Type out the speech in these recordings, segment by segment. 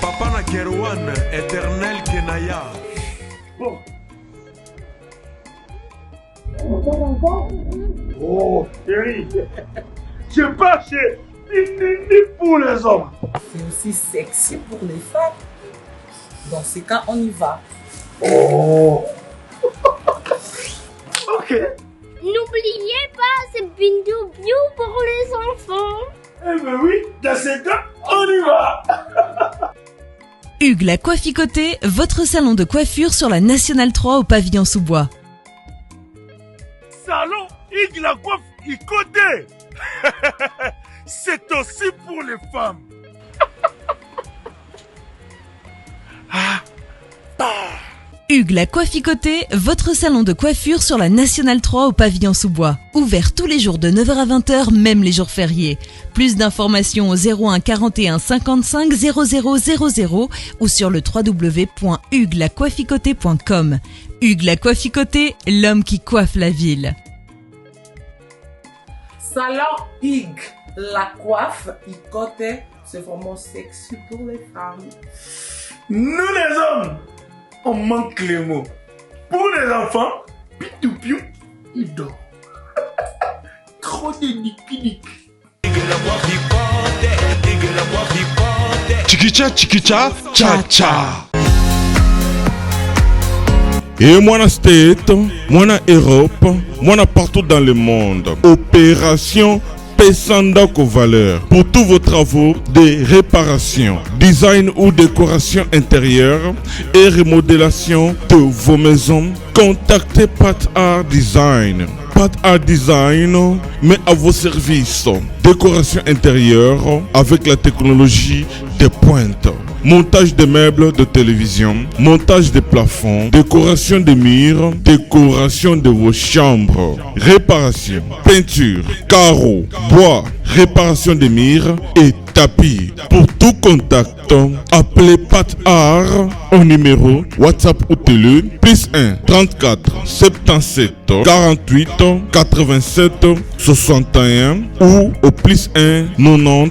Papa na Kerouan, éternel Kenaya. Bon. Oh, chérie, je pas chez ni pour les hommes. C'est aussi sexy pour les femmes. Dans ces cas, on y va. Oh. Ok. N'oubliez pas, c'est Bindou Biou pour les enfants. Eh ben oui, dans ces cas, on y va. Hugues la Coifficoté, votre salon de coiffure sur la Nationale 3 au pavillon sous-bois. Salon Hugues la Coifficoté. C'est aussi pour les femmes. Hugues la Coifficoté, votre salon de coiffure sur la Nationale 3 au pavillon sous-bois. Ouvert tous les jours de 9h à 20h, même les jours fériés. Plus d'informations au 01 41 55 00 00 ou sur le www.huguelacoifficoté.com. Hugues la Coifficoté, l'homme qui coiffe la ville. Salon Hugues la Coifficoté, c'est vraiment sexy pour les femmes. Nous les hommes, on manque les mots. Pour les enfants, pitou-piou, il dort. Trop de nipi-nipi. Chikicha, chikicha, cha cha. Et moi state, moi Europe, moi partout dans le monde. Opération Pesandako Valeur. Pour tous vos travaux de réparation, design ou décoration intérieure et remodélation de vos maisons, contactez Pat Art Design. Pat Art Design met à vos services décoration intérieure avec la technologie de pointe. Montage de meubles de télévision, montage de plafonds, décoration des murs, décoration de vos chambres, réparation, peinture, carreaux, bois, réparation des murs et tapis. Pour tout contact, appelez Pat Art au numéro WhatsApp ou télé +1 34 77 48 87 61 ou au +1 90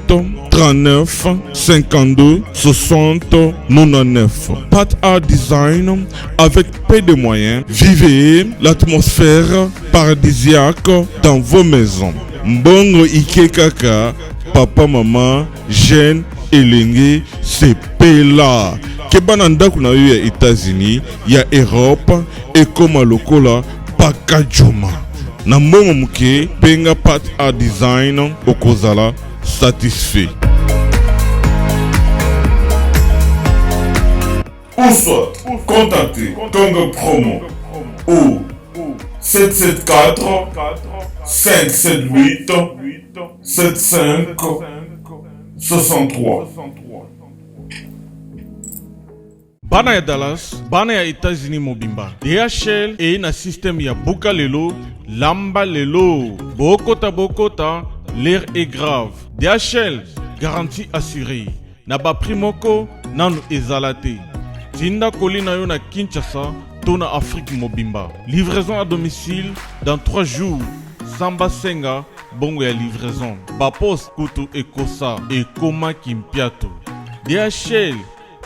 39 52 60 99. Pat Art Design avec peu de moyens. Vivez l'atmosphère paradisiaque dans vos maisons. Mbongo Ike Kaka, papa, maman, jeune, elenge, c'est pela. Kebananda kuna yo ya États-Unis, ya Europe, et comme lokola pakajuma. Na mbongo muke, penga Pat Art Design, okozala satisfait. Ou soit, contactez Congo Promo au 774 578 75 63. Bana ya Dallas, bana ya États-Unis mobimba. DHL et na système ya Buka lelo, lamba lelo. Bokota, l'air est grave. DHL, garantie assurée. Naba primoko, nanu ezalate. Tinda kolina yo na Kinshasa, tona Afrique mobimba. Livraison à domicile dans 3 jours. Samba Senga, bongo ya livraison. Bapos Kutu Ekosa et Koma Kimpiato. DHL,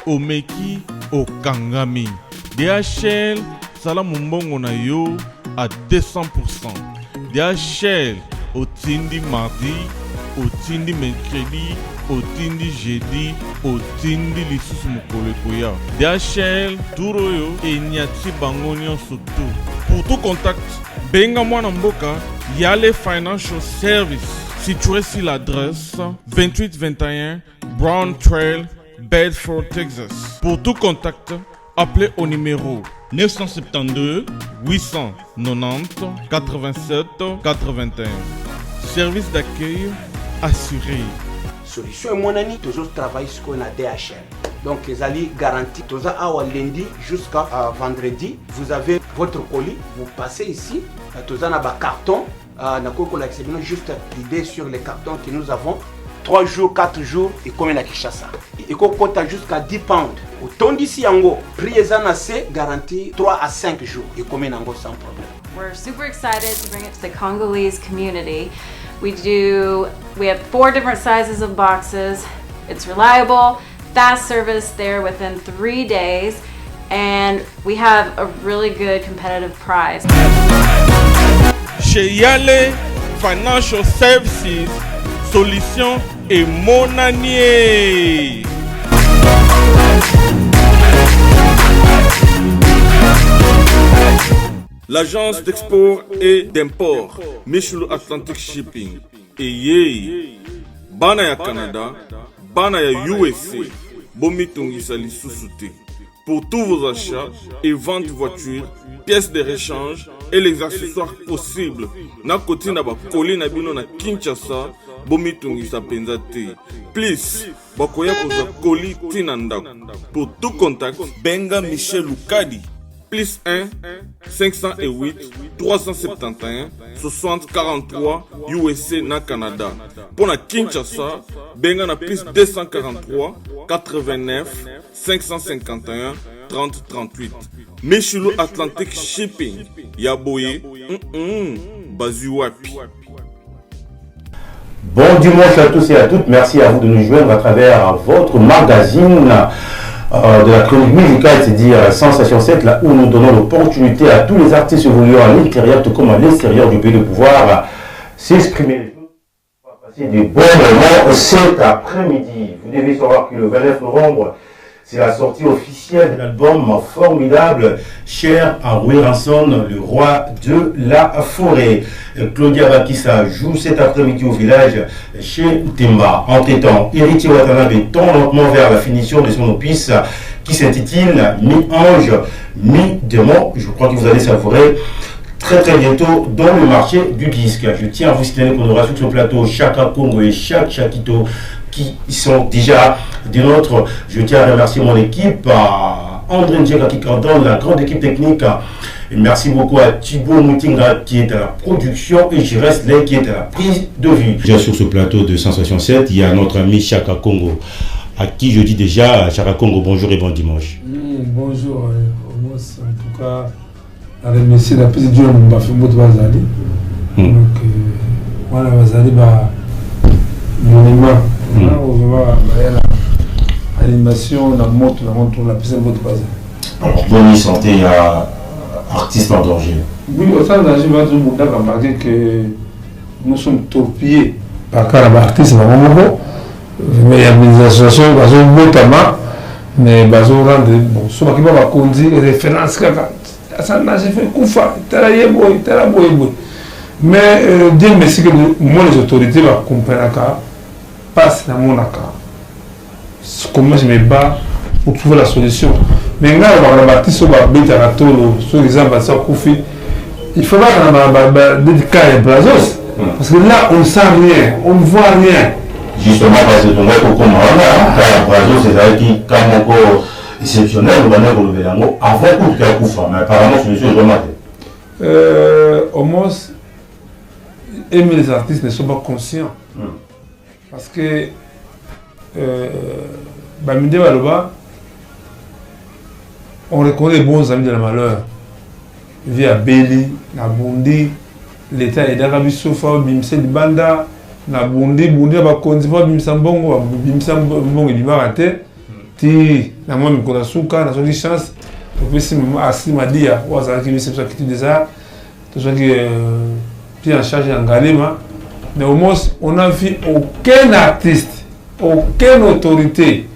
Omeki, Okangami. DHL, Salamumbongo na yo à 200%. DHL, Otindi mardi, Otindi mercredi, Otindi jeudi, Otindi lisusu mokolo ekoya. DHL, Turoyo et Nyati Bangonion surtout. Pour tout contact, benga mwana mboka, Yale Financial Service, situé sur l'adresse 2821 Brown Trail, Bedford, Texas. Pour tout contact, appelez au numéro 972 890 87 81. Service d'accueil assuré. Solution et mon ami, toujours travaille sur la DHL. Donc les alliés garantis, toujours à lundi jusqu'à vendredi, vous avez votre colis, vous passez ici, toujours dans un carton, juste l'idée sur les cartons que nous avons, 3 jours, 4 jours, et combien à Kinshasa. Et qu'on compte jusqu'à 10 pounds. Autant d'ici en gros, prix est garanti 3 à 5 jours, et combien en gros sans problème. We're super excited to bring it to the Congolese community. We have 4 different sizes of boxes. It's reliable, fast service there within 3 days, and we have a really good competitive price. Chez Yale Financial Services, solution et monanier. L'agence d'export et d'import, Michulu Atlantic Shipping. Et yé, bana ya Canada, bana ya USA, bomitungisa lisusuti. Pour tous vos achats et ventes de voitures, pièces de rechange et les accessoires possibles. Na koti na ba koli na bino na Kinshasa, bomitungisa penza te. Please, bakoya koza koli tina ndako. Pour tout contact, benga Michel Lukadi. Plus 1 508 371 60 43 USA na Canada. Pour la Kinshasa, benga na plus 243 89 551 30 38. Michulu Atlantic Shipping. Yaboye, Bazuapi. Bon dimanche à tous et à toutes. Merci à vous de nous joindre à travers votre magazine de la chronique musicale, c'est-à-dire Sensation 7, là où nous donnons l'opportunité à tous les artistes évoluant à l'intérieur tout comme à l'extérieur du pays de pouvoir s'exprimer. On va passer des bons moments cet après-midi. Vous devez savoir que le 29 novembre, c'est la sortie officielle de l'album formidable Cher à Ranson, le roi de la forêt. Claudia Bakissa joue cet après-midi au village chez Temba. Entre-temps, Héritier Watanabe tend lentement vers la finition de son opus qui s'intitule Mi-ange, mi-démon. Je crois que vous allez savourer très très bientôt dans le marché du disque. Je tiens à vous signaler qu'on aura sur ce plateau Chaka Congo et Chakito qui sont déjà des nôtres. Je tiens à remercier mon équipe, André Ndjeka qui coordonne la grande équipe technique. Et merci beaucoup à Thibaut Moutinga qui est à la production et Gires Lay qui est à la prise de vue. Déjà sur ce plateau de Sensation 7, il y a notre ami Chaka Congo, à qui je dis déjà, Chaka Congo, bonjour et bon dimanche. Bonjour, en tout cas, à remercier la petite Dieu, on va faire beaucoup de bazali. Donc, voilà, bazali, monument. On va l'animation, la moto, la piscine de bazali. Alors, bonne santé à artistes en danger. Oui, au sein de la GMA, on a remarqué que nous sommes torpillés par les artistes, mais il y a des associations qui sont notamment, mais qui sont bon, ceux qui vont conduire référence. Ça n'a jamais fait Koufa, mais Dieu merci que moi les autorités vont comprendre passe dans mon cas. Comment je me bats pour trouver la solution. Mais quand on va bâtir sur la bête à tolo, sur les ambassades Koufi, il faut pas qu'on ait des cas de brazos. Parce que là, on ne sent rien, on ne voit rien. Justement, parce que ton gars, comme on brazos, c'est-à-dire qui, quand encore exceptionnel, on va dire le Bélango, avant tout cas Koufa, mais apparemment, c'est une chose remarquée. Au moins, aimer les artistes ne sont pas conscients. Parce que, Bamide Baloba, on reconnaît les bons amis de la malheur. Via Beli, Nabundi, l'État est d'Arabie Sofa, Bimse de Banda, Nabundi, Bundi, Bakonzifa, Bimsambongo, Bimsambongo et du Marate, Ti, Namon Mikonasuka, n'a pas de chance. Donc, si Asli Madia, ou Azaki, c'est ça qui est déjà, tout ça qui est pris en charge en Galema. Mais au moins, on n'a vu aucun artiste, aucune autorité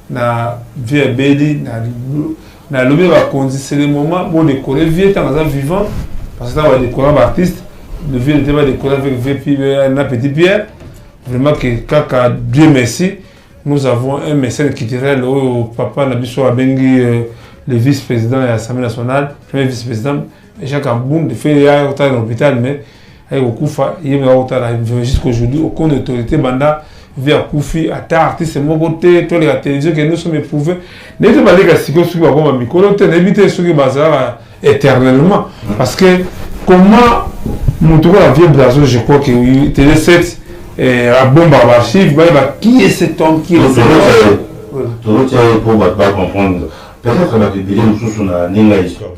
na via Beli, na lobby va conduire, c'est le moment où on décorer vieux temps vivant, parce que là on va décorer un artiste, le vieux n'était pas décoré avec un petit Pierre. Vraiment que kaka Dieu merci, nous avons un mécène culturel au papa Nabiso Abengi, le vice-président de l'Assemblée nationale, premier vice-président, et Jacques Amboum, de fait il y a autant d'hôpital, mais avec Okufa, il y a autant jusqu'aujourd'hui, aucune autorité banda via Koufi, à ta artiste, c'est mon côté, toi la télévision que nous sommes éprouvés. N'était pas les gars, si vous avez un micro, n'évitez ce qui bazar éternellement. Parce que comment nous trouvons la vieille blason, je crois que Télé 7 à bombe archive, qui est cet homme qui est le tout le pour pas comprendre. Peut-être que les nous sommes dans une histoire.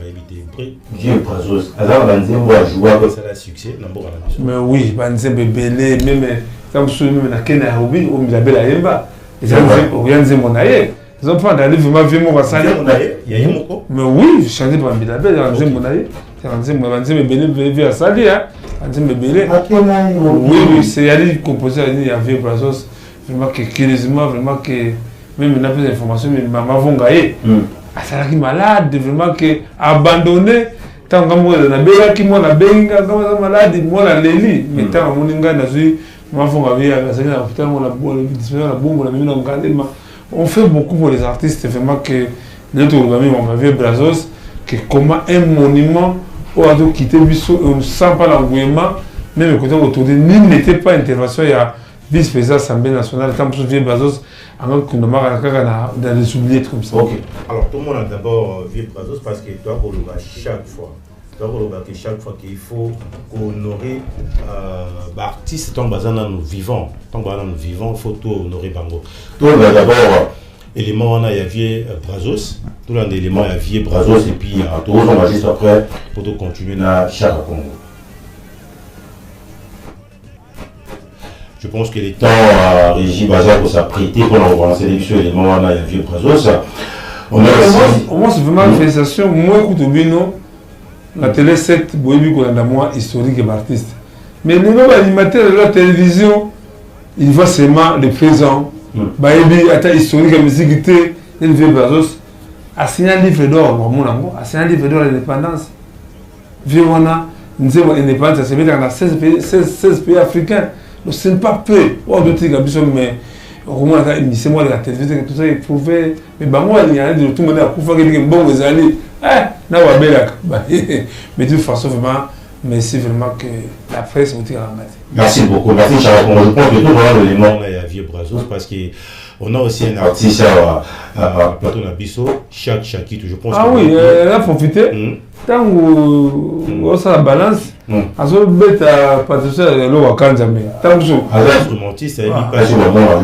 Dieu Brazos, alors Banzembo a joué avec ça succès. Mais oui, Banzembo belé, même quand vous souvenez de Kenya Rubi, on l'a belle à Yemba. Oyanze Monaye. Ils ont pas d'aller vraiment vraiment passer. Mais oui, je chantais par Bilabé, Oyanze Monaye. Oyanze Monaye, via Sali, hein. Oyanze Monaye. Oui, c'est aller composer il y avait Brazos. Vraiment que curieusement, vraiment que même il n'a plus d'informations, mais maman vont gagner. Ah, ça qui malade, vraiment que abandonné. Tant que moi na bela qui moi na benga comme ça malade, moi la leli. Mais tant que mon inga na zui, moi vont gagner à ça na hôpital moi la bonne, la bombe la même on gagne. On fait beaucoup pour les artistes, vraiment que notre organisme on avait Brazos, que comment un monument ou a dû quitter Bissau, on sent pas l'engouement, même côté autour de nous n'était pas intervention, il y a vice-président de l'Assemblée nationale, quand je viens Brazos, alors qu'on a dans les oubliettes comme ça. Ok. Alors tout le monde a d'abord vu Brazos parce que toi, on le voit chaque fois. Chaque fois qu'il faut honorer l'artiste, tant que nous vivons, il faut tout honorer Bango. Tout le monde d'abord élément on a vu Brazos, tout le monde élément a vu Brazos et puis tout le monde juste après pour continuer à chaque Congo. Je pense que les temps à Régis Bazar pour s'apprêter pour lancer l'émission élément on a vu Brazos. Au moins c'est vraiment une félictation. Moi écoute Bino. La télé 7, Boébi moi historique et artiste. Mais les nouveaux animateurs de la télévision, ils voient seulement le présent. Boébi, à historique et musique, il fait Brazos. A signé un livre d'or, a signé un livre d'or l'indépendance. Viona, nous avons l'indépendance, ça se met dans 16 pays africains. Donc ce n'est pas peu. On doit dire que mais c'est moi la télévision, tout ça, il prouvait. Mais moi, il y a tout le monde a prouvé que bon, vous allez. Mais de toute façon, vraiment, merci vraiment que la presse vous tire à la main. Merci beaucoup, merci Charles. Je pense que tout le monde l'élément à Vieux Brazos parce qu'on a aussi un artiste à Plateau Nabiso, Chakito. Je pense. Ah oui, elle a profité. Tant que ça balance, à ce bête à Patricia de l'eau à Kanzamé. Tant que ça. Instrumentiste, elle est pas sur le moment.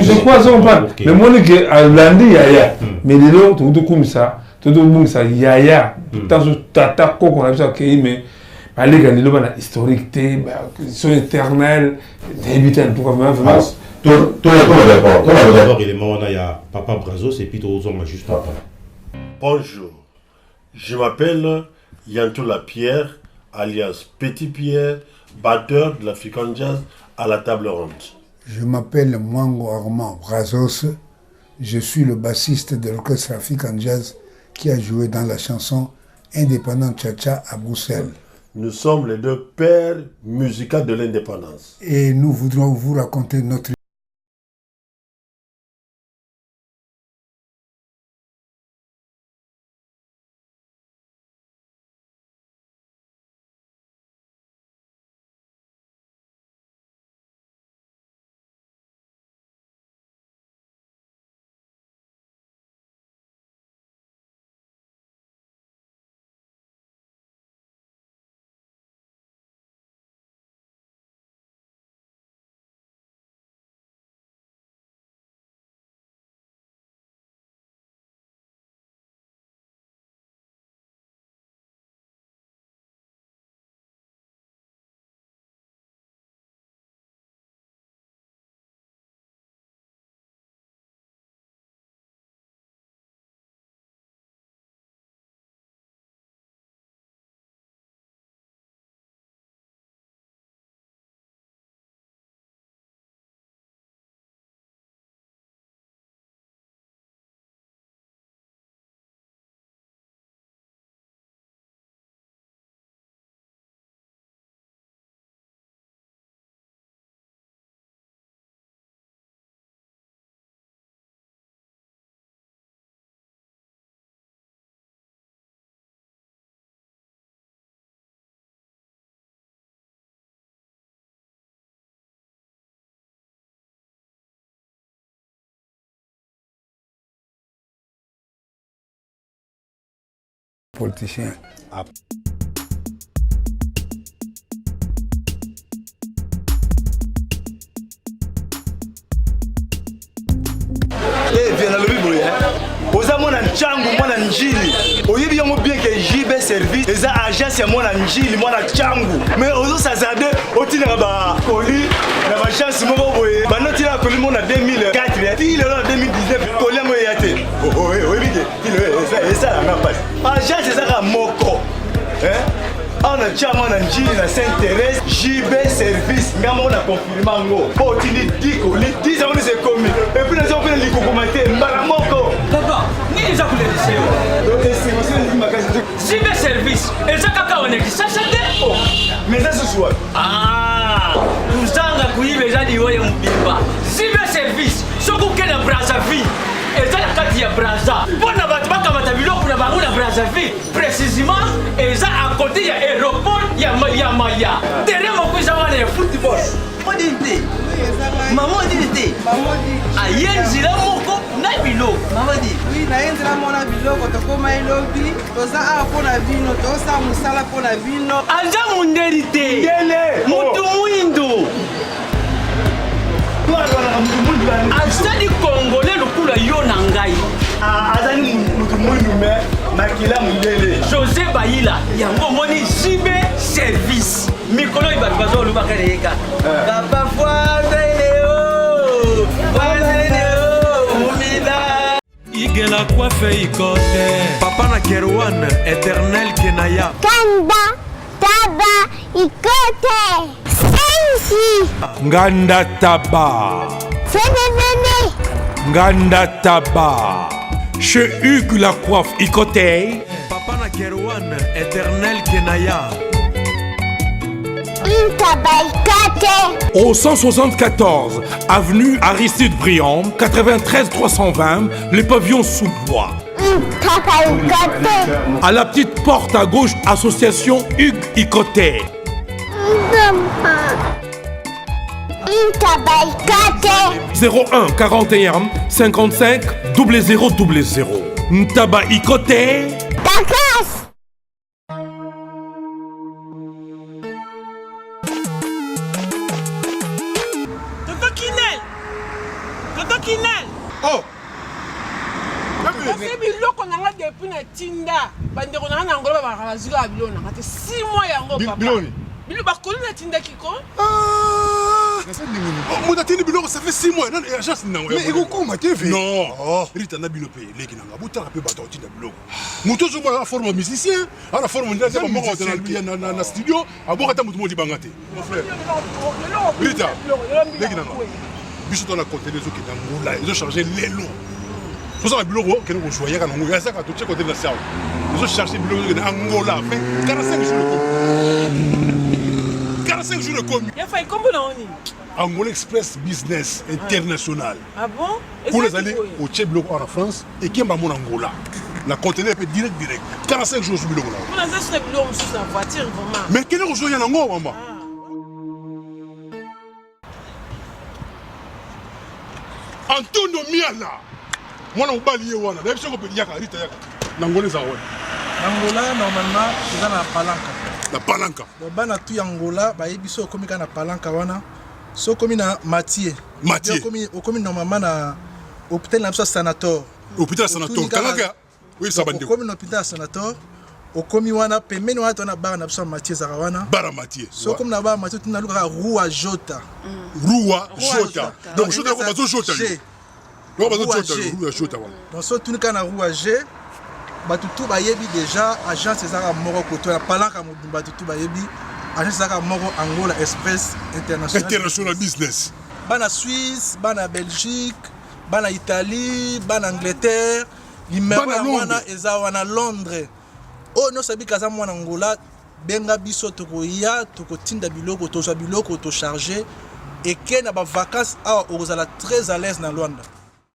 Je crois que ça, on parle. Le monde qui est à Landi, mais les autres, tout comme ça. Tout le monde ça yaya tant que tata qu'on a déjà accueilli mais allez gagner le ban historique ils sont éternels débutant tout comme vraiment tout d'abord il est mort il y a papa Brazos et puis tout autres on juste papa. Bonjour, je m'appelle Yanto Lapierre alias Petit Pierre, batteur de l'African Jazz à la table ronde. Je m'appelle Mwango Armand Brazos, je suis le bassiste de l'orchestre African Jazz qui a joué dans la chanson Indépendante Tcha-Tcha à Bruxelles. Nous sommes les deux pères musicaux de l'indépendance. Et nous voudrons vous raconter notre politicien. Oza mwana nchangu mwana njili oyebi yango bien que JB service eza agence ya mwana njili mwana nchangu mais ozo sazade otina ba colis na ba chance moko boye banotina colis mona 2004 ati lelo na 2019 kolengo ya te oyebi ke esalanga mpasi agence ezaka moko awa na tiama na njili na Saint-Thérèse JB service nga moko na confirme yango mpo otindi diko litisi yango nisi ekomi epui naza kopena likokoma te mbala moko papa nini eza koledisa yo JB service eza kaka wana kisasa te mais eza susu wapi tuzanga kuyiba eza liwoye mobimba JB service soki okende na Brazzaville eza na kati ya Brazza mpona bato bakamata biloko na bango na Brazzaville précisément eza à côté ya aéroport ya maya terrain moko eza wana ya football odini te mama odini te aye nzela moko na biloko mamadi naye nzela mona biloko tokóma elobi toza awa mpona bino tosala mosala mpona bino aza mundeli te mutu mwindo azali congolais lokula yo na ngai azali mutu mwindu me makila mundele José Bayila yango moni JB service mikolo oyo bato bazolobaka leyeka igela coiffe ikote papa na Kerwan éternel kenaya Kanda taba ikote sensi nganda taba senenene nganda taba chez Hugues la coiffe ikote papa na Kerwan éternel kenaya au 174 avenue Aristide Briand 93 320 les pavillons sous bois. À la petite porte à gauche, association Hugues Ikoté. 01 41 55 0000. Ntaba Ikoté. Oh! Kasi biloko nanga depuis na tinda bandeko nanga na ngolo ba bazika biloko nanga te 6 mois yango papa. Bilo bakoli na tinda kiko? Muda tindi biloko ça fait 6 mois non agence nango. Mais ekokoma te ve. Non. Rita na bilo pe leki nanga butaka pe bato tinda biloko. Muto zo mwa forme musicien, ala forme ndeza ba moko na studio, aboka ta mutu modi bangate. Mon frère. Rita. Leki nanga. Biso dans la conteneur qui est dans là, ils ont changé les lots. Pour ça, le bureau, qui nous choisit, quand on a ça, quand on check côté de la salle, ils ont cherché le bureau de Angola, fait 45 jours de commis. 45 jours de commis. Il a fait combien d'années? Angola Express Business International. Ah bon? Pour les aller au Tchèque en France et qui est en Angola. La conteneur est direct. 45 jours sur le bureau. On a ça sur le bureau, sur sa voiture, vraiment. Mais quel est le jour en Angola, maman? Antonio Miala mwana mobali ye wana nayebi soko mpe yaka rita yaka nangola eza wana Angola normalement eza na palanka donc bana tu Angola bayebi so okomi kaka na palanka wana so okomi na Mathieu okomi normalement na hôpital na biso Sanator talaka oui ça bandi okomi na hôpital Sanator okomi wana pembeni wana tona bara na biso Mathieu ezaka wana bara Mathieu so okomi na bara Mathieu tuna luka Rua Jota donc Jota ko bazo Jota Rua Jota wana donc so tuni kana Rua G batu tu bayebi déjà agence ezaka moko koto na palanka mobimba batu tu bayebi agence ezaka moko Angola Express International Business bana Suisse bana Belgique bana Italie bana Angleterre numéro wana eza wana Londres oh no sabi kaza mwana Angola benga biso tokoya tokotinda biloko tozwa biloko to charger et kena ba vacances a ozala très à l'aise na Luanda.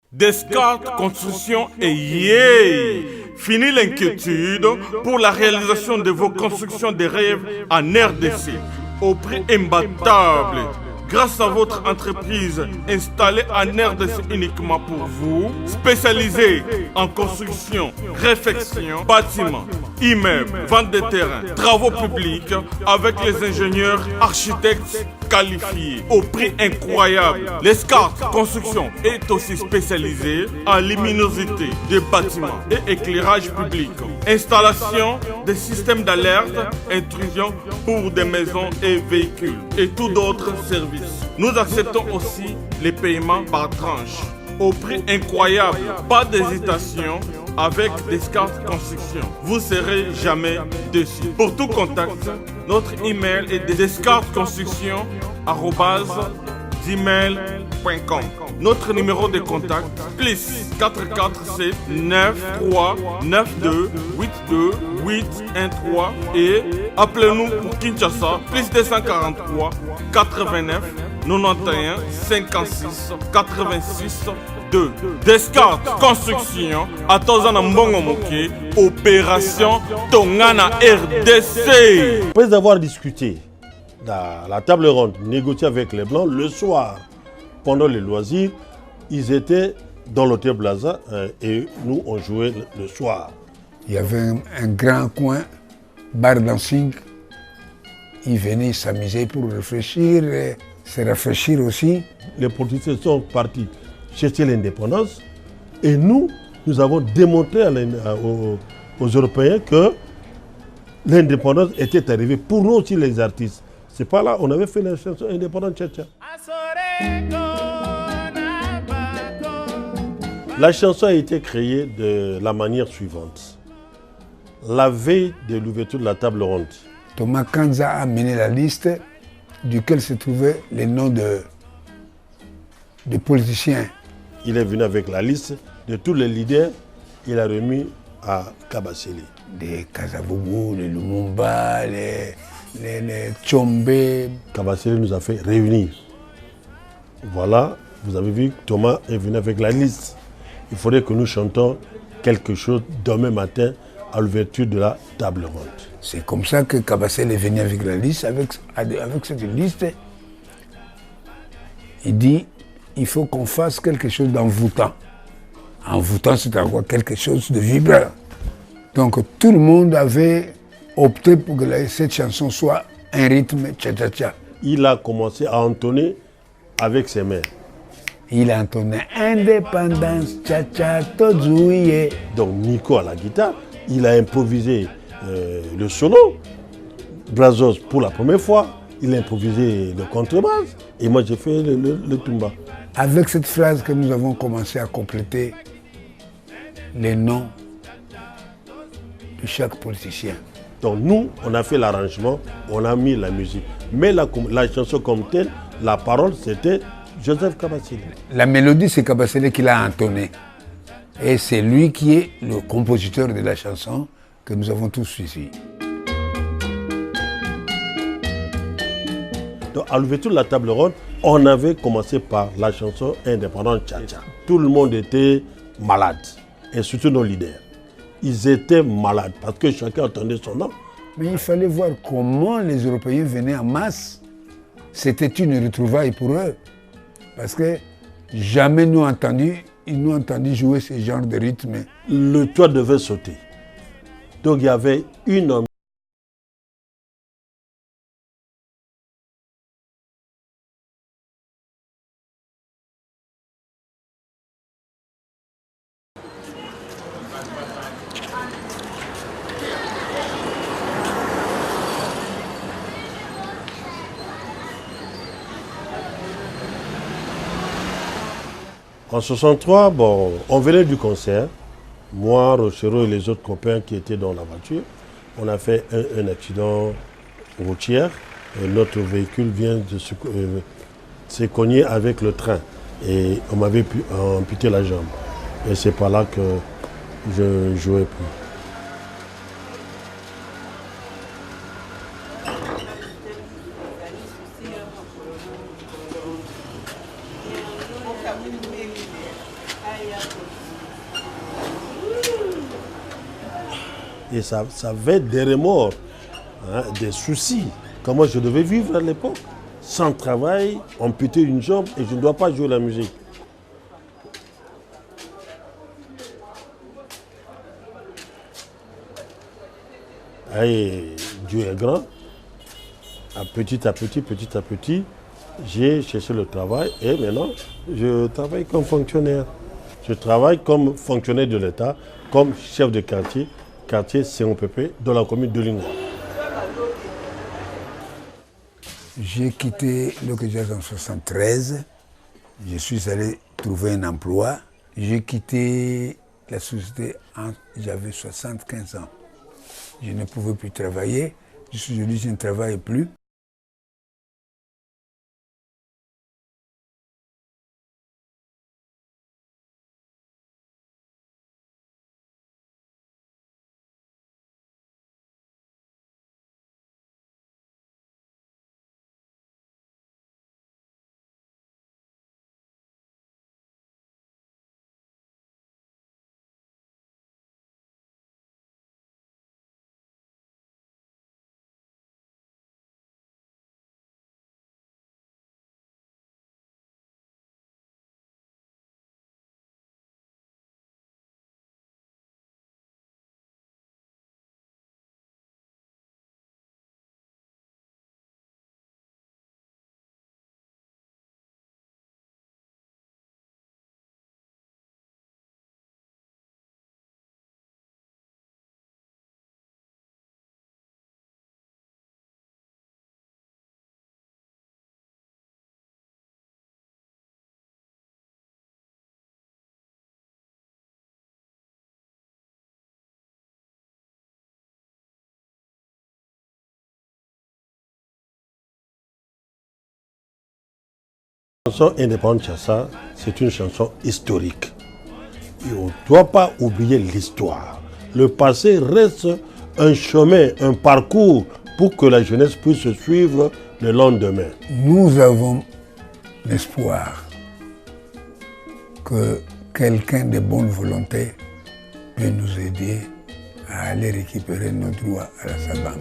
Descartes Construction et yay! Fini l'inquiétude pour la réalisation de vos constructions de rêves en RDC au prix imbattable. Grâce à votre entreprise installée en RDC uniquement pour vous, spécialisée en construction, réfection, bâtiments, immeubles, vente de terrains, travaux publics, avec les ingénieurs architectes qualifiés au prix incroyable. Descartes Construction est aussi spécialisée en luminosité des bâtiments et éclairage public, installation des systèmes d'alerte, intrusion pour des maisons et véhicules et tout d'autres services. Nous acceptons aussi les paiements par tranche. au prix incroyable. Pas d'hésitation avec Descartes Construction. Vous serez jamais déçus. Pour tout contact, notre email est descartesconstruction@gmail.com. Notre numéro de contact, plus 447 93 92 82 813 et appelez-nous pour Kinshasa, plus 243 89 91 56 86 2. Descartes Construction, à Tozana Mbongo Moké, opération Tongana RDC. Après avoir discuté la table ronde, négocié avec les Blancs, le soir, pendant les loisirs, ils étaient dans l'hôtel Plaza et nous, on jouait le soir. Il y avait un grand coin, bar dancing. Ils venaient s'amuser pour réfléchir, se rafraîchir aussi. Les politiciens sont partis chercher l'indépendance et nous avons démontré aux Européens que l'indépendance était arrivée pour nous aussi les artistes. C'est pas là, on avait fait la chanson indépendante Tcha-Tcha. La chanson a été créée de la manière suivante. La veille de l'ouverture de la table ronde, Thomas Kanza a mené la liste duquel se trouvaient les noms de politiciens. Il est venu avec la liste de tous les leaders. Il a remis à Kabasele. Des Kazabougou, les Lumumba, les Tchombe. Kabasele nous a fait réunir. Voilà, vous avez vu, Thomas est venu avec la liste. Il faudrait que nous chantions quelque chose demain matin à l'ouverture de la table ronde. C'est comme ça que Kabasele est venu avec la liste, avec cette liste. Il dit, il faut qu'on fasse quelque chose d'envoûtant. Envoûtant, c'est-à-dire quelque chose de vibrant. Donc tout le monde avait opté pour que cette chanson soit un rythme tcha-tcha-tcha. Il a commencé à entonner avec ses mains. Il a entonné Indépendance, tcha-tcha, tozouye. Donc Nico à la guitare, il a improvisé le solo. Brazos pour la première fois, il a improvisé le contrebasse. Et moi j'ai fait le tumba. Avec cette phrase que nous avons commencé à compléter les noms de chaque politicien. Donc nous, on a fait l'arrangement, on a mis la musique. Mais la chanson comme telle, la parole, c'était Joseph Kabasele. La mélodie, c'est Kabasele qui l'a entonnée. Et c'est lui qui est le compositeur de la chanson que nous avons tous ici. Donc à l'ouverture de la table ronde, on avait commencé par la chanson indépendante Tcha-Tcha. Tout le monde était malade, et surtout nos leaders. Ils étaient malades parce que chacun entendait son nom. Mais il fallait voir comment les Européens venaient en masse. C'était une retrouvaille pour eux. Parce que jamais ils nous ont entendu jouer ce genre de rythme. Le toit devait sauter. Donc il y avait une ambiance. En 63, bon, on venait du concert. Moi, Rochero et les autres copains qui étaient dans la voiture, on a fait un accident routier. Notre véhicule vient de se cogner avec le train. Et on m'avait amputé la jambe. Et c'est par là que je ne jouais plus. Et ça avait des remords, hein, des soucis. Comment je devais vivre à l'époque. Sans travail, amputer une jambe et je ne dois pas jouer la musique. Et Dieu est grand. Petit à petit, j'ai cherché le travail et maintenant, je travaille comme fonctionnaire. Je travaille comme fonctionnaire de l'État, comme chef de quartier COPP dans la commune de Lingua. J'ai quitté le Jazz en 1973. Je suis allé trouver un emploi. J'ai quitté la société, j'avais 75 ans. Je ne pouvais plus travailler. Aujourd'hui, je ne travaille plus. La chanson Indépendante Chassa, c'est une chanson historique. Et on ne doit pas oublier l'histoire. Le passé reste un chemin, un parcours pour que la jeunesse puisse suivre le lendemain. Nous avons l'espoir que quelqu'un de bonne volonté peut nous aider à aller récupérer nos droits à la Sabang.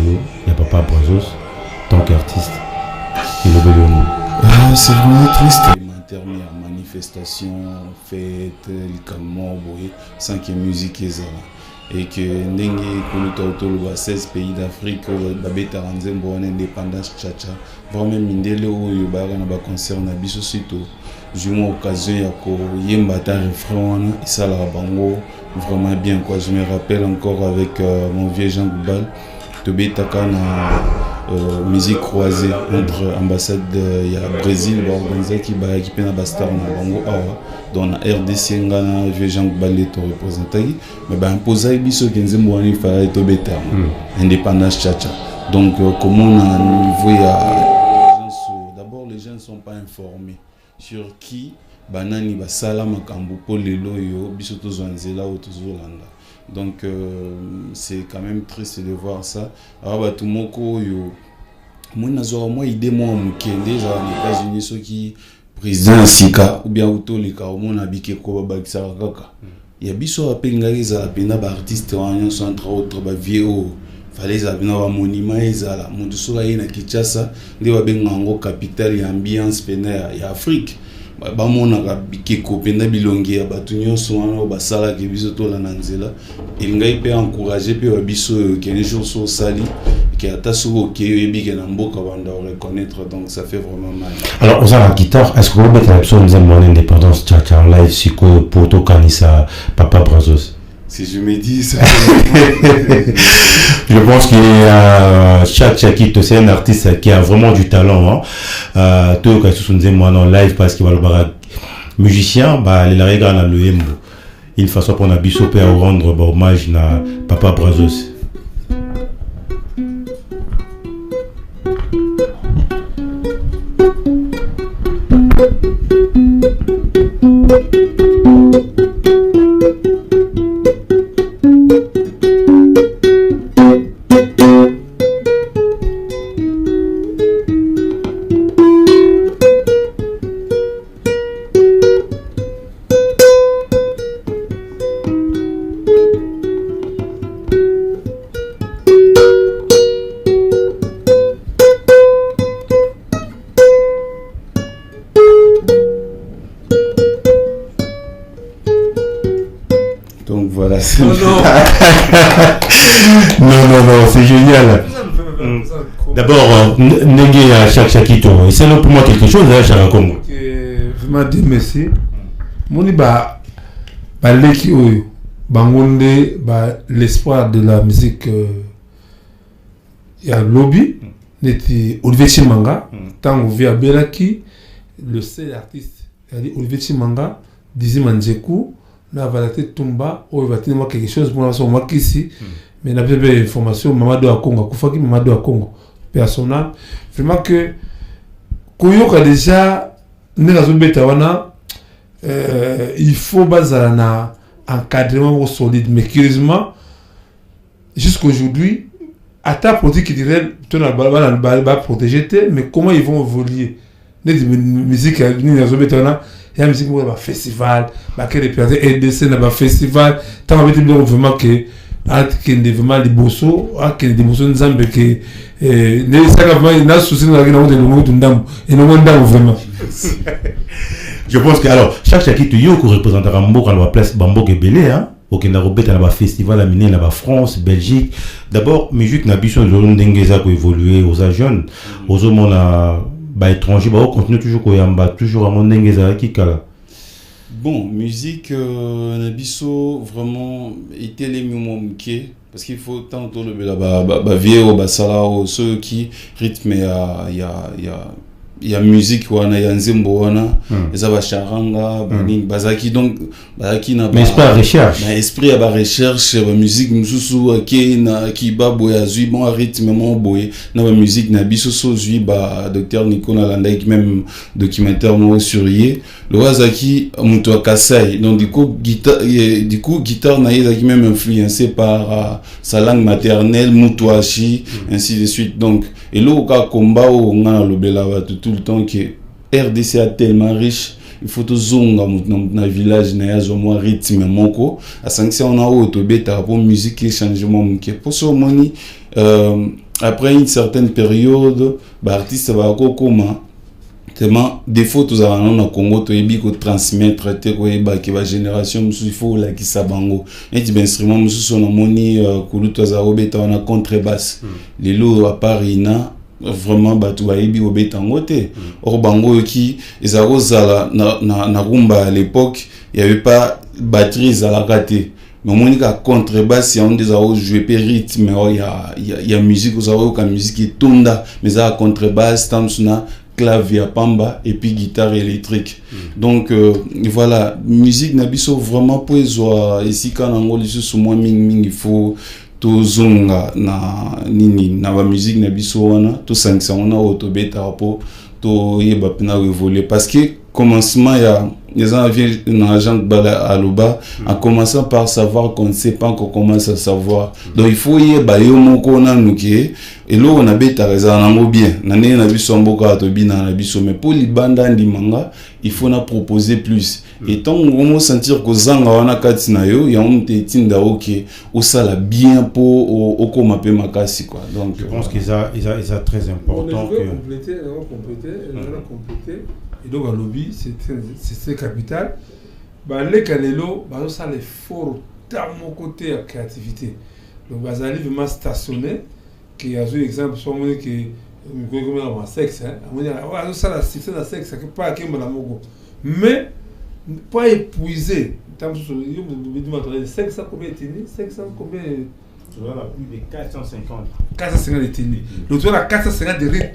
Il y a Papa Brazos, tant qu'artiste, qui le veut. C'est vraiment triste. Dernière manifestation, fête, le calmement, sans que la musique est là. Et que nous 16 pays d'Afrique, babeta ranzembo en indépendance tchatcha. Vraiment mindele ou yobara na ba concert na biso sito. J'ai eu l'occasion ya ko yemba ta refrain et ça la bango vraiment bien quoi. Je me rappelle encore avec mon vieux Jean Goubal. Tobetaka na musique croisée entre ambassade ya Brésil organisé qui na bastar na bango awa dans la RDC ngana vieux Jean Goubal to représenter mais ba imposer biso kenzembo wani fa tobeta indépendance tchatcha. Donc comment on a niveau ya d'abord les gens ne sont pas informés sur qui banani basala makambo po lelo yo biso to zwanzela o to zolanda. Donc c'est quand même triste de voir ça. Alors bah tout moko yo moi nazo moi idée moi mukende za les États-Unis ceux qui président sika ou bien auto les ka mon abike ko ba bakisa kaka. Ya biso apengari za pena ba artiste wanyo entre autres ba vieux fallait za bina ba monument ezala mundu sura yena Kinshasa ndi ba benga ngo capitale ya ambiance pena ya Afrique. Bamonaka bikeko penda bilongi ya batu nyonso wana basala ke biso to la nanzela elingai pe encourager pe ba biso kene jour so sali ke ata soko ke ebike na mboka banda reconnaître, donc ça fait vraiment mal. Alors on a la guitare, est-ce que vous mettez la personne de mon indépendance tchatcha en live siko pour to kanisa Papa Brazos? Si je me dis ça. Je pense qu'il y a Chakito, c'est un artiste qui a vraiment du talent. Tout cas, ce sont moi en live parce qu'il va le barrer musicien, bah il a regardé le Yembo. Il façon pour na biso à rendre hommage à Papa Brazos. Non, c'est génial. D'abord, Nengue à Chakito, et c'est là pour moi quelque chose, hein, Charakongo. Vraiment dire merci. Moni ba leki oyo bangonde ba l'espoir de la musique il y a lobby n'était Olivier Chimanga tant on vient Belaki le seul artiste il dit Olivier Chimanga Dizzy Manzeku là va la tête Tumba ou il va tenir quelque chose pour son makisi mais n'a pas d'information Mamadou Akongo Koufaki Mamadou Akongo personnel vraiment que Koyoka déjà Nerazobeta wana il faut baser un encadrement solide mais curieusement jusqu'aujourd'hui à ta politique qui dirait tu n'as pas protégé mais comment ils vont évoluer les musiques Nerazobeta wana il y a musique pour un festival qui représente EDC dans un festival tant avec vraiment que qui vraiment les bossos qui des bossos nzambe que les sagavants n'a souci dans la de l'homme d'undam et non ndam vraiment. Je pense que alors chaque qui tu yo ko représentera Mboka dans la place Bamboke Belé hein au Kenda Robeta dans le festival amené dans la France Belgique d'abord musique na biso ndengeza ko évoluer aux jeunes aux hommes na ba étranger ba continue toujours ko yamba toujours à mon ndengeza qui kala. Bon, musique, Nabiso, vraiment, était les moments qui parce qu'il faut tantôt le vieux, ceux qui rythment, il y a musique, il y a nzembo, il y a charanga, bazaki, donc, bazaki n'a pas. Mais esprit à recherche. Mais esprit à recherche, musique, mususu, qui baboué, azui, bon, rythme, mon boy, na musique, Nabiso, zui, docteur Nicolas Landa, qui même documentaire, moi, sur yé. Le Wazaki Moutoua Kasai, donc du coup guitare naïda qui même influencé par sa langue maternelle Moutouachi ainsi de suite donc et là au cas combat on a le belawa tout le temps que RDC est tellement riche il faut tout zonga dans village na yazo moi rythme moko à sanction on a auto beta pour musique et changement qui pour ce moni après une certaine période artiste va comment tellement des photos à un Congo to ebi ko transmettre te ko eba ki ba génération il faut la ki sabango et di instrument musu so na moni kuluto za obeta na contrebasse les lots à Paris na vraiment batu ba ebi obeta ngote or bango ki ezaro zala na rumba à l'époque il y avait pas batterie à la raté mais monika contrebasse il y a des ao jouer per rythme il y a musique aux ao ka musique est tonda mais à contrebasse tamsuna clavier pamba et puis guitare électrique donc voilà musique nabiso vraiment pour ici quand on ngoli sous moi ming il faut to zonga na nini na ba musique nabiso wana to sanction on a auto beta pour to yeba pena évoluer parce que commencement il y a les envies dans agent bala aluba en commençant par savoir qu'on ne sait pas encore comment ça savoir donc il faut yeba yo moko na nuke et là on a beta rezana bien nané na biso mboka to bina na biso mais pour libanda ndimanga il faut na proposer plus et tant on sentir que zanga wana kati na yo ya on te tinda OK ou ça la bien pour au koma pe makasi quoi donc je pense que ça très important que compléter et donc à lobby c'est capital bah les canelo bah ça les fort dans mon côté à créativité donc bah ça vraiment stationné qui a un exemple sur moi que comme dans sexe hein on dit ouais ça la c'est la sexe que pas qui me la mogo mais pas épuisé tant que yo me dit sexe ça combien tenu sexe ça combien tu vois la plus de 450 de tenu donc tu as 450 de rythme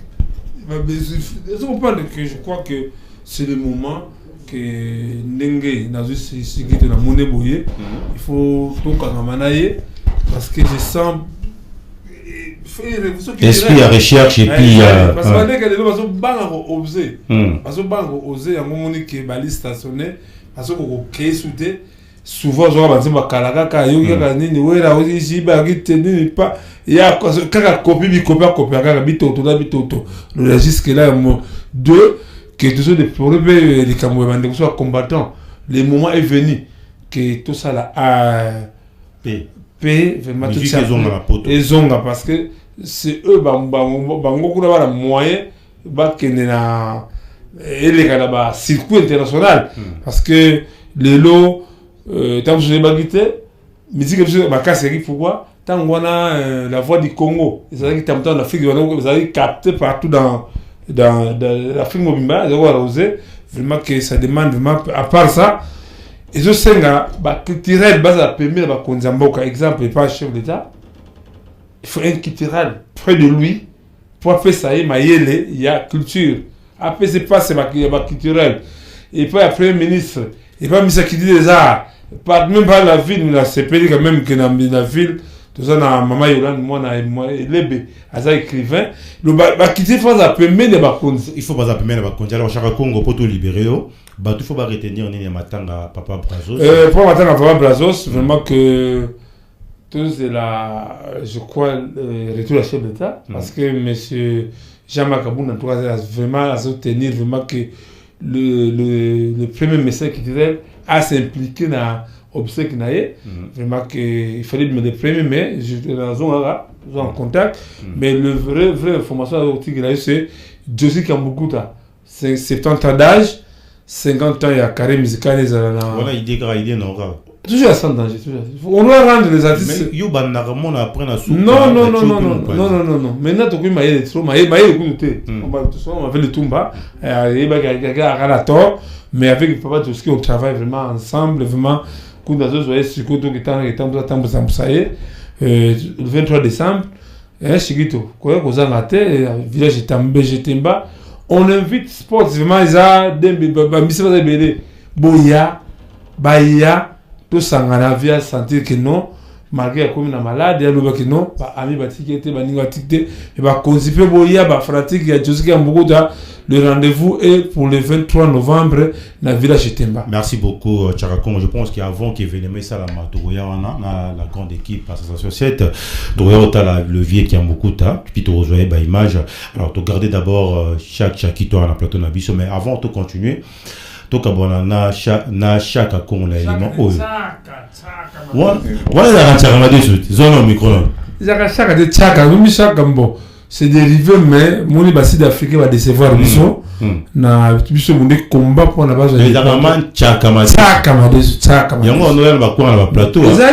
on parle que je crois que c'est le moment que Nengue dans une sécurité de la monnaie boyée il faut tout manailler parce que je sens esprit à recherche et puis parce que les gens sont bang oser parce que bang oser à moment que bali stationné parce que ko soudé souvent je vois bazimba kalaka ka yo ka nini wera ozi ba kiteni pas il y a kaka copie kaka bitoto le registre là deux que tous les problèmes les camarades qui sont combattants le moment est venu que tout ça là P vraiment tout ça et zonga parce que c'est eux bango kuna bala moyen ba kenena ele kana ba circuit international parce que les lots tant que je ba guité musique que ba kaseri pourquoi tant on a la voix du Congo c'est ça qui t'entend en Afrique vous avez capté partout dans l'Afrique mobimba ils ont arrosé vraiment que ça demande vraiment à part ça et je sais que bah culturel base à permettre ba konzamboka exemple pas chef d'état il faut un culturel près de lui. Pour faire ça, il y a culture. Après, c'est pas culturel. Et puis, après, le ministre, et pas ministre qui dit des arts. Même pas la ville, mais c'est pédé quand même que dans la ville, tout ça, na maman Yolande, moi, Lebe, à ça écrivain. Le quitter faut ça peut mener les il faut pas appeler les bakonzi. Alors, chaque Congo pour tout libérer, il faut pas retenir on est matanga Papa Brazos. Pour matanga Papa Brazos, vraiment que tout c'est la, je crois, retour à chef d'État, parce que monsieur Jean-Marc Aboun, en tout cas, vraiment à soutenir vraiment que le premier message qui disait à s'impliquer dans l'obsèque vraiment qu'il fallait me déprimer, mais j'étais en contact, mais le vrai information qu'il a eu, c'est Josie Kambukuta, c'est 70 ans d'âge, 50 ans, il y a carré musical, voilà, il dégrade, non, toujours à 100 danger. On doit rendre les artistes. Mais Yobanarmon après la soupe. Non. Maintenant, tu peux mailler trop, mailler écouter. On avait le Tumba, il y a la tort, mais avec Papa Joski, on travaille vraiment ensemble, vraiment. Quand on a ce le 23 décembre, Chigito, village Jetemba, on invite sports, vraiment, ils ont Boya, Bahia. Tout sangana via sentir que non, malgré comme na malade, il y a que non, ami batikete, baninga tikte, et ba consiper boya, ba fratique, il y a Joski Kambukuta. Le rendez-vous est pour le 23 novembre dans le village Jetemba. Merci beaucoup, Tcharakon. Je pense qu'avant qu'il vienne ça, la grande équipe, l'association 7, le vieux qui a beaucoup de puis tu rejoins la image. Alors, tu gardes d'abord chaque histoire dans le plateau Nabiso, mais avant de continuer, tu as chaque con l'élément. C'est dérivé, mais mon basi d'Afrique va décevoir biso. Na biso monde combat pour la base. Les Allemands tchakama. Yango Noël va quoi dans le plateau. Na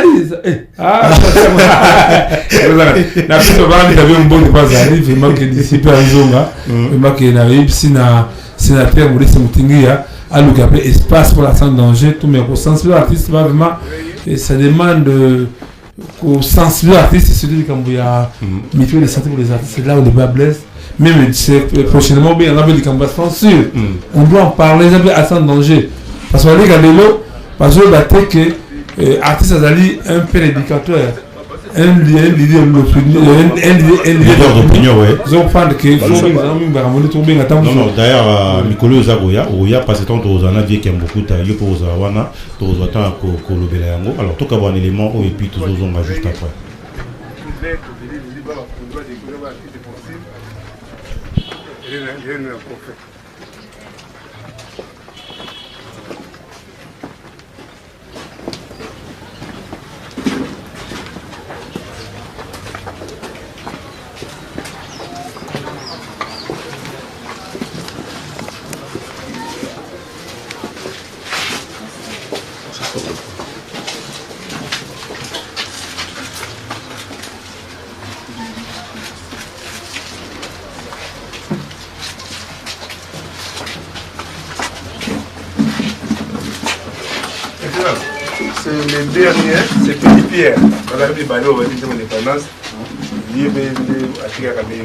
biso bandi avait un bon base ali, vraiment que disciple Nzonga, vraiment que na ipsi na sénateur Maurice Mutingia a le gabé espace pour la sans danger, tout mais au sens de l'artiste vraiment ça demande au sens de l'artiste, c'est celui qui a mutuelle de santé pour les artistes, c'est là où le bas blesse. Même prochainement, on a des campagnes sûr. On doit en parler, à sans danger. Parce qu'on a parce que les artistes ont un prédicateur, un leader d'opinion. Ils ont parlé que non, d'ailleurs, Mikolo Zagoya, parce que tant aux années qui aiment beaucoup taillé pour aux awana, tous aux temps que le bélango. Alors, tout comme un élément, et puis tous aux ongas juste après. C'est le dernier, c'est Petit Pierre. On a vu Balo, on va dire mon indépendance. Il y a des attirer à Petit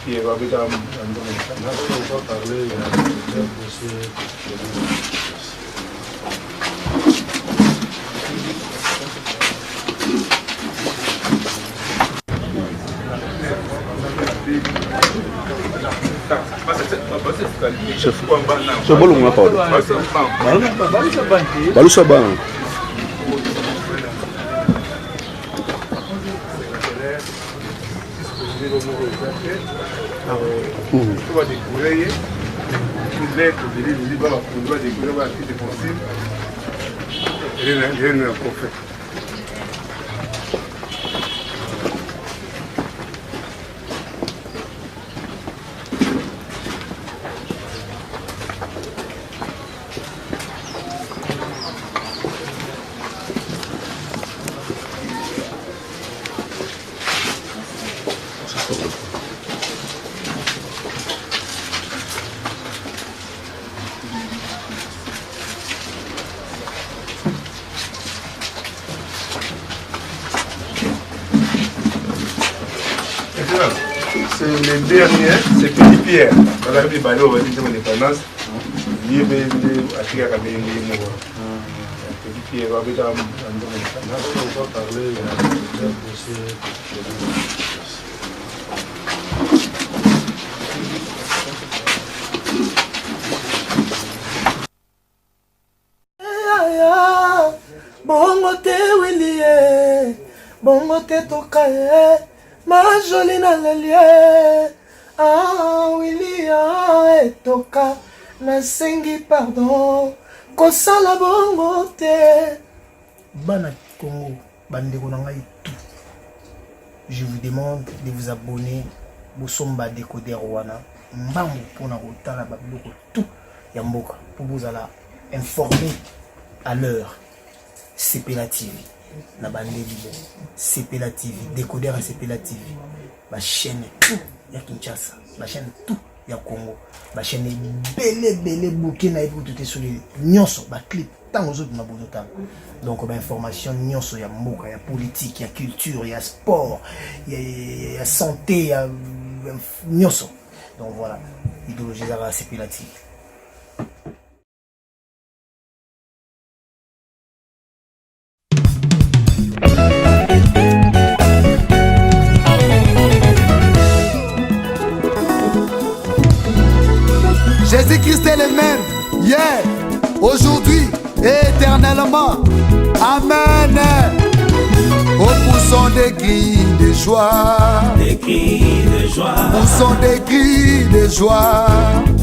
Pierre, on va dire on va parler So bolong nga pa. Balusa ba? Tu vas découvrir une lettre de l'île, on va découvrir un petit possible. Il y a un prophète. le dernier, c'est Petit Pierre. Dans la vie, Balo, on va dire que l'indépendance. Il y a des Africains qui ont été Petit Pierre, on va dire que l'indépendance. On va parler de bongo te Willie, bongo te tokaye, ma jolie na lelie, ah Willie toka, na sengi pardon, kosala bongo te. Bana Congo, bandeko na ngai tout. Je vous demande de vous abonner, bosomba décodeur wana, mbambo pona kotala babiloko tout ya mboka, pour vous aller informer à l'heure. CPLA TV, na bande libre, CPLA TV, décodeur à CPLA TV, ma chaîne tout, ya Kinshasa, ma chaîne tout, ya Congo, ma chaîne belé bouquet na tout est sur les nyonso, ma clip, tant aux autres ma bonne donc ma information nyonso ya mboka, ya politique, ya culture, ya sport, ya santé, ya nyonso. Donc voilà, idéologie à CPLA TV. Jésus-Christ est le même, hier, aujourd'hui et éternellement. Amen. Poussons des cris de joie, des cris de joie. Poussons des cris de joie,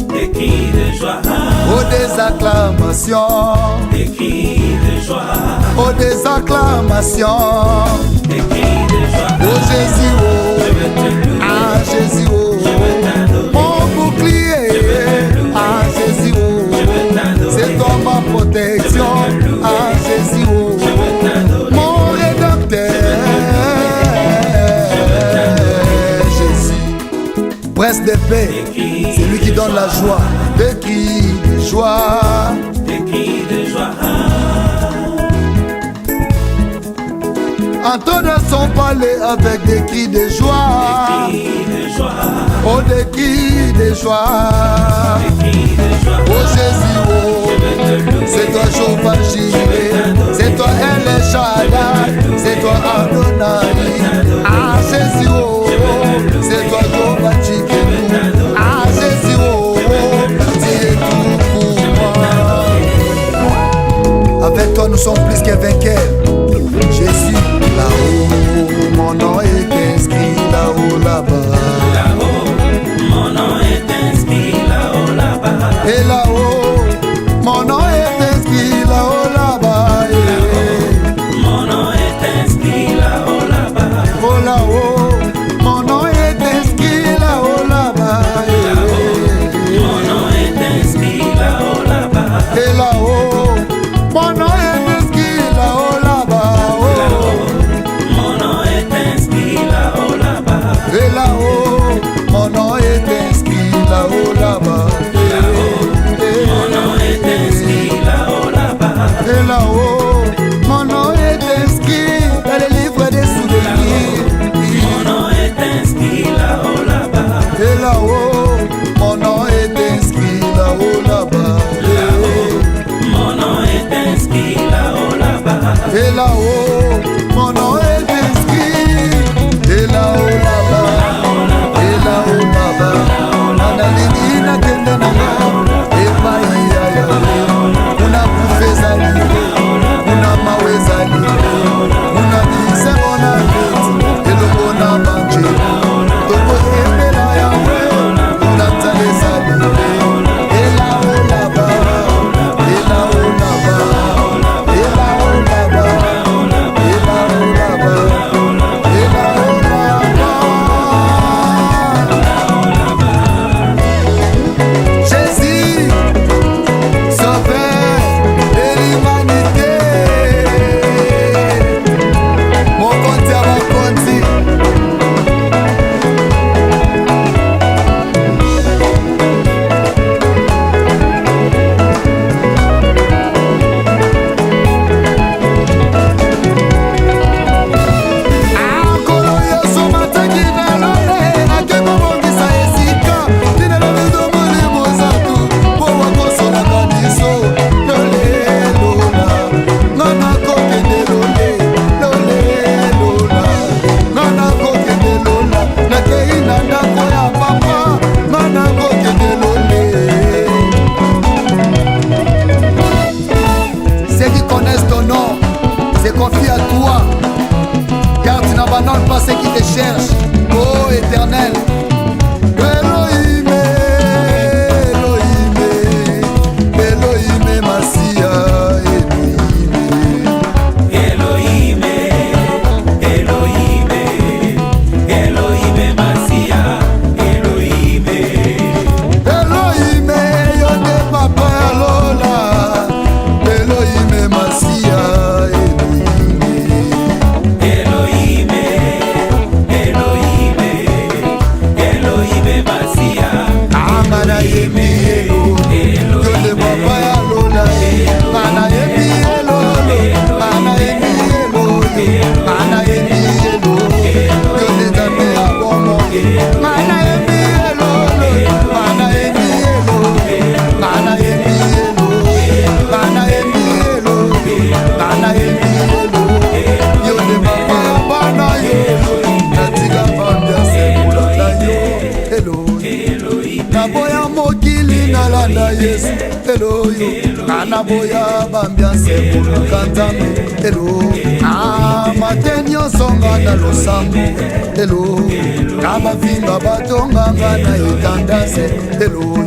des cris de joie. Oh des acclamations, des cris de joie. Oh des acclamations, des cris de joie. Oh Jésus, oh, ah Jésus, oh, mon bouclier, ah Jésus, oh, c'est toi ma protection, ah Jésus, oh, mon rédempteur, Jésus, prince de paix, c'est lui qui donne la joie, des cris de joie, des cris de joie. Entendre son palais avec des cris de joie, oh des cris de joie, oh Jésus, oh, c'est toi Jehovah Jireh, c'est toi El Shaddai, c'est toi Adonai, ah Jésus, oh, c'est toi Jehovah Tsidkenu, ah Jésus, oh, tu es tout pour moi. Avec toi nous sommes plus que vainqueurs, Jésus. Là-haut, mon nom est inscrit là-haut, là-bas. Là-haut, mon nom est inscrit là-haut, là-bas. Et là-haut, mon nom est inscrit là-haut, là-bas. Là-haut, mon nom est inscrit là-haut, là-bas. Oh là-haut, mon nom est inscrit là-haut, là-bas. Là-haut, mon nom est inscrit là-haut, là-bas. Et là-haut, mon nom est inscrit là-haut, là-bas. Et là-haut, mon nom est inscrit là-haut, là-bas. Là-haut, mon nom est inscrit là-haut, là-bas. Et là-haut, mon nom est inscrit dans les livres des souvenirs. Mon nom est inscrit là-haut, là-bas. Et là-haut, mon nom est inscrit là-haut, là-bas. Là-haut, mon nom est inscrit là-haut, là-bas. Et là-haut, mon nom est inscrit. Et là-haut, là-bas. Et là-haut, là-bas. Analini na kende na nga. Eba iya ya. Una bouffé zali. Una mawe zali. Una dise bona beti. Elo bona banje. Toko embela ya we. Una tale zali. Et là-haut, là-bas. Et là-haut, là-bas. Et là-haut, là-bas. naboya mokili nalanda yesu eloyo naboya bambianse koluka nzambe elo mate nyonso nga na losambo elo na bafinga batonganga na etandase elo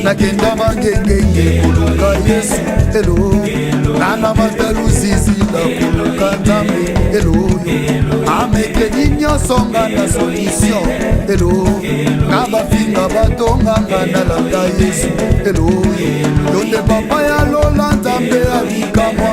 nakenda bangengenge koluka yesu elo nana matalusizila koluka nzambe eloyo amekedi nyonso nga na solution elo na bafinga batonganga nalanda yesu eloyo yonde papa ya lola nzambe alikamwa